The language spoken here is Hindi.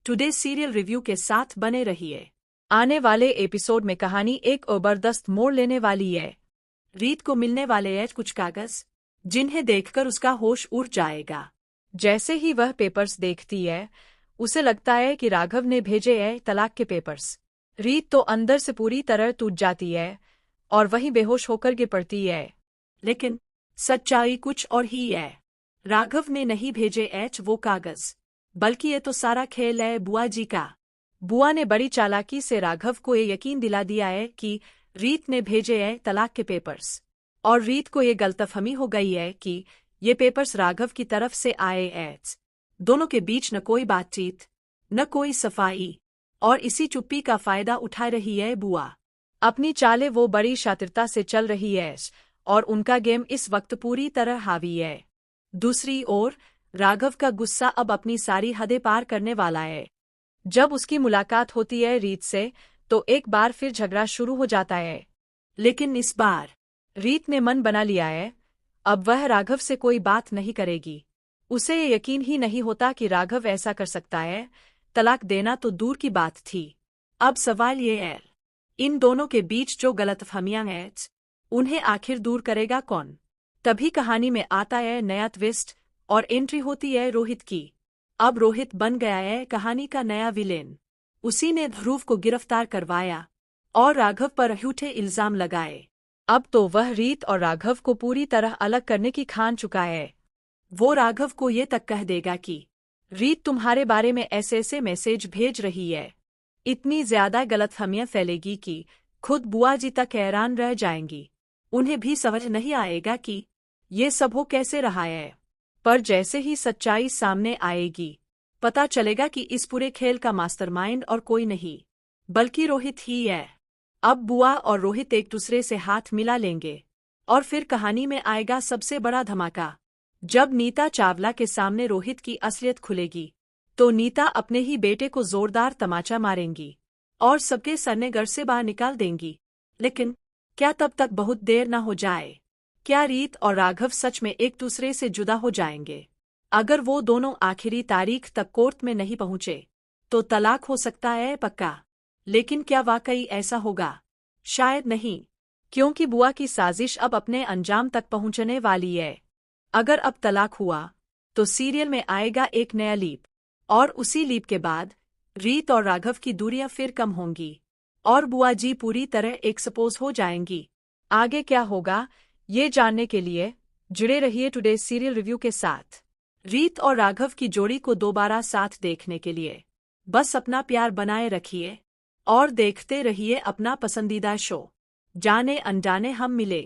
टुडे सीरियल रिव्यू के साथ बने रहिए। आने वाले एपिसोड में कहानी एक जबरदस्त मोड़ लेने वाली है। रीत को मिलने वाले हैं कुछ कागज जिन्हें देखकर उसका होश उड़ जाएगा। जैसे ही वह पेपर्स देखती है उसे लगता है कि राघव ने भेजे हैं तलाक के पेपर्स। रीत तो अंदर से पूरी तरह टूट जाती है और वहीं बेहोश होकर गिर पड़ती है। लेकिन सच्चाई कुछ और ही है। राघव ने नहीं भेजे वो कागज, बल्कि ये तो सारा खेल है बुआ जी का। बुआ ने बड़ी चालाकी से राघव को ये यकीन दिला दिया है कि रीत ने भेजे हैं तलाक के पेपर्स, और रीत को ये गलतफहमी हो गई है कि ये पेपर्स राघव की तरफ से आए हैं। दोनों के बीच न कोई बातचीत, न कोई सफाई, और इसी चुप्पी का फायदा उठा रही है बुआ। अपनी चालें वो बड़ी शातिरता से चल रही है और उनका गेम इस वक्त पूरी तरह हावी है। दूसरी ओर राघव का गुस्सा अब अपनी सारी हदें पार करने वाला है। जब उसकी मुलाकात होती है रीत से तो एक बार फिर झगड़ा शुरू हो जाता है। लेकिन इस बार रीत ने मन बना लिया है, अब वह राघव से कोई बात नहीं करेगी। उसे ये यकीन ही नहीं होता कि राघव ऐसा कर सकता है। तलाक देना तो दूर की बात थी। अब सवाल ये है, इन दोनों के बीच जो गलतफहमियां हैं उन्हें आखिर दूर करेगा कौन? तभी कहानी में आता है नया ट्विस्ट और एंट्री होती है रोहित की। अब रोहित बन गया है कहानी का नया विलेन। उसी ने ध्रुव को गिरफ्तार करवाया और राघव पर झूठे इल्जाम लगाए। अब तो वह रीत और राघव को पूरी तरह अलग करने की ठान चुका है। वो राघव को ये तक कह देगा कि रीत तुम्हारे बारे में ऐसे मैसेज भेज रही है। इतनी ज्यादा गलतफहमियां फैलेगी कि खुद बुआ जी तक हैरान रह जाएंगी। उन्हें भी समझ नहीं आएगा कि ये सब हो कैसे रहा है। पर जैसे ही सच्चाई सामने आएगी पता चलेगा कि इस पूरे खेल का मास्टरमाइंड और कोई नहीं बल्कि रोहित ही है। अब बुआ और रोहित एक दूसरे से हाथ मिला लेंगे और फिर कहानी में आएगा सबसे बड़ा धमाका। जब नीता चावला के सामने रोहित की असलियत खुलेगी तो नीता अपने ही बेटे को जोरदार तमाचा मारेंगी और सबके सरने से बाहर निकाल देंगी। लेकिन क्या तब तक बहुत देर न हो जाए? क्या रीत और राघव सच में एक दूसरे से जुदा हो जाएंगे? अगर वो दोनों आखिरी तारीख तक कोर्ट में नहीं पहुंचे तो तलाक हो सकता है पक्का। लेकिन क्या वाकई ऐसा होगा? शायद नहीं, क्योंकि बुआ की साजिश अब अपने अंजाम तक पहुंचने वाली है। अगर अब तलाक हुआ तो सीरियल में आएगा एक नया लीप, और उसी लीप के बाद रीत और राघव की दूरियां फिर कम होंगी और बुआ जी पूरी तरह एक्सपोज हो जाएंगी। आगे क्या होगा ये जानने के लिए जुड़े रहिए टुडे सीरियल रिव्यू के साथ। रीत और राघव की जोड़ी को दोबारा साथ देखने के लिए बस अपना प्यार बनाए रखिए और देखते रहिए अपना पसंदीदा शो जाने अनजाने हम मिले।